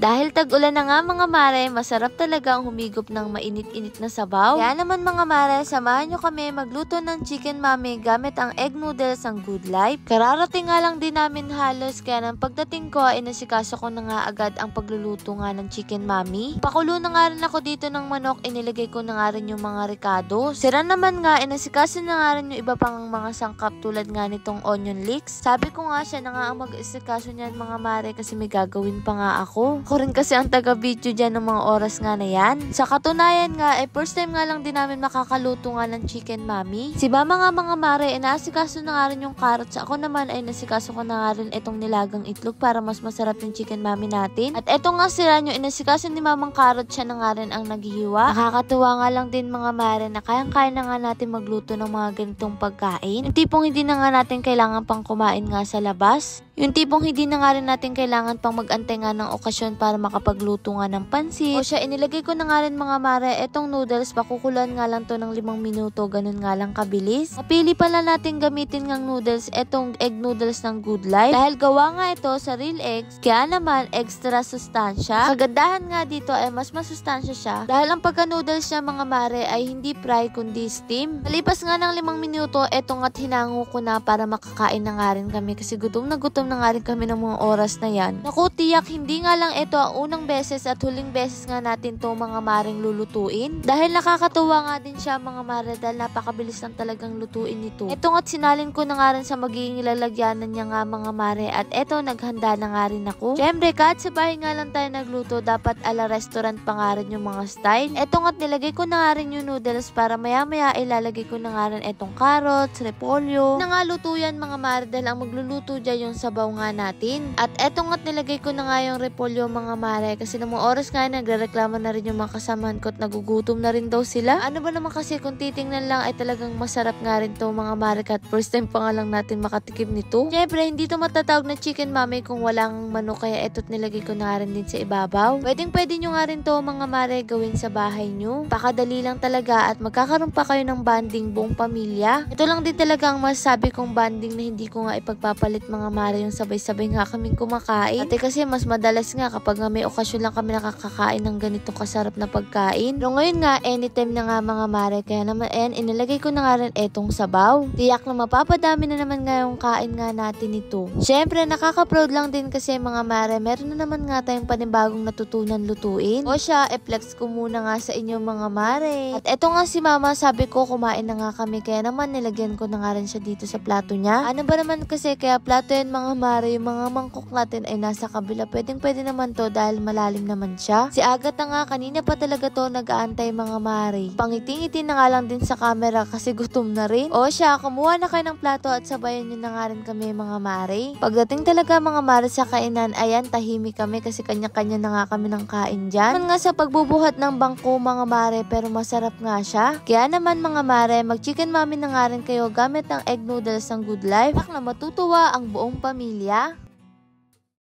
Dahil tag-ulan na nga mga mare, masarap talaga ang humigop ng mainit-init na sabaw. Kaya naman mga mare, samahan nyo kami magluto ng chicken mami gamit ang egg noodles ng Good Life. Kararating nga lang din namin halos, kaya nang pagdating ko ay nasikaso ko na nga agad ang pagluluto nga ng chicken mami. Pakulo na nga rin ako dito ng manok, inilagay ko na nga rin yung mga ricado. Sira naman nga, inasikaso na nga rin yung iba pang mga sangkap tulad nga nitong onion leeks. Sabi ko nga siya na nga ang mag-isikaso niyan mga mare kasi may gagawin pa nga ako. Ako rin kasi ang taga-video dyan ng mga oras nga na yan. Sa katunayan nga, first time nga lang din namin makakaluto nga ng chicken mami. Si mama nga mga mare, inaasikaso na nga rin yung carrots. Ako naman ay nasikaso ko na nga rin itong nilagang itlog para mas masarap yung chicken mami natin. At eto nga sila nyo, inasikaso ni mamang carrots, siya na nga rin ang naghihiwa. Nakakatuwa nga lang din mga mare na kayang-kaya na nga natin magluto ng mga ganitong pagkain. Yung tipong hindi na nga natin kailangan pang kumain nga sa labas. Yung tipong hindi na nga rin natin kailangan pang mag-antay nga ng okasyon para makapagluto nga ng pansit. O siya, inilagay ko na nga rin mga mare, etong noodles, pakukulan nga lang to ng 5 minuto, ganun nga lang kabilis. Napili pala natin gamitin ngang noodles, etong egg noodles ng Good Life. Dahil gawa nga ito sa real eggs, kaya naman extra sustansya. Kagandahan nga dito ay mas masustansya siya. Dahil ang pagka-noodles niya mga mare ay hindi fry kundi steam. Malipas nga ng 5 minuto, etong at hinango ko na para makakain na nga rin kami kasi gutom na nga rin kami ng mga oras na yan. Naku, tiyak hindi nga lang ito ang unang beses at huling beses nga natin to mga maring lulutuin. Dahil nakakatuwa nga din siya mga mare dahil napakabilis lang talagang lutuin nito. Ito nga't sinalin ko na nga rin sa magiging lalagyanan niya nga mga mare at eto naghanda na nga rin ako. Syempre kahit sa bahay nga lang tayo nagluto, dapat ala restaurant pa nga rin yung mga style. Eto nga't nilagay ko na nga rin yung noodles para maya maya ilalagay ko na nga rin etong carrots, repolyo. Na nga luto yan mga mare dahil ang magluluto dyan yung sabaw nga natin. At eto nga't nilagay ko na nga yung repolyo mga mare kasi ng mga oras nga nagrereklamo na rin yung mga kasamahan ko at nagugutom na rin daw sila. Ano ba naman kasi kung titingnan lang ay talagang masarap nga rin to mga mare at first time pa nga lang natin makatikim nito. Syempre hindi to matatawag na chicken mami kung walang manok kaya eto't nilagay ko na rin din sa ibabaw. Pwede nyo nga rin to mga mare gawin sa bahay nyo. Pakadali lang talaga at magkakaroon pa kayo ng bonding buong pamilya. Ito lang din talaga ang masasabi kong bonding na hindi ko nga ipagpapalit mga mare yung sabay-sabay nga kaming kumakain. Ate kasi mas madalas nga kapag nga may okasyon lang kami nakakakain ng ganitong kasarap na pagkain. Pero ngayon nga, anytime na nga mga mare. Kaya naman, inilagay ko na nga rin etong sabaw. Tiyak na mapapadami na naman nga yung kain nga natin ito. Syempre, nakaka-proud lang din kasi mga mare, meron na naman nga tayong panibagong natutunan lutuin. O siya, flex ko muna nga sa inyo mga mare. At eto nga si mama, sabi ko kumain na nga kami. Kaya naman, nilagyan ko na nga rin siya dito sa plato niya. Ano ba naman kasi, kaya plato yan mga mare, yung mga mangkok natin ay nasa kabila. Pwede naman to dahil malalim naman siya. Si Agatha nga, kanina pa talaga to nag-aantay mga mare. Pangiting-itin na nga lang din sa camera kasi gutom na rin. O siya, kumuha na kayo ng plato at sabayan nyo na nga rin kami mga mare. Pagdating talaga mga mare sa kainan, ayan, tahimik kami kasi kanya-kanya na nga kami ng kain dyan. Naman nga sa pagbubuhat ng bangko mga mare, pero masarap nga siya. Kaya naman mga mare, mag-chicken mami na nga rin kayo gamit ang egg noodles ng Good Life. Pak na matutuwa ang buong pamilya.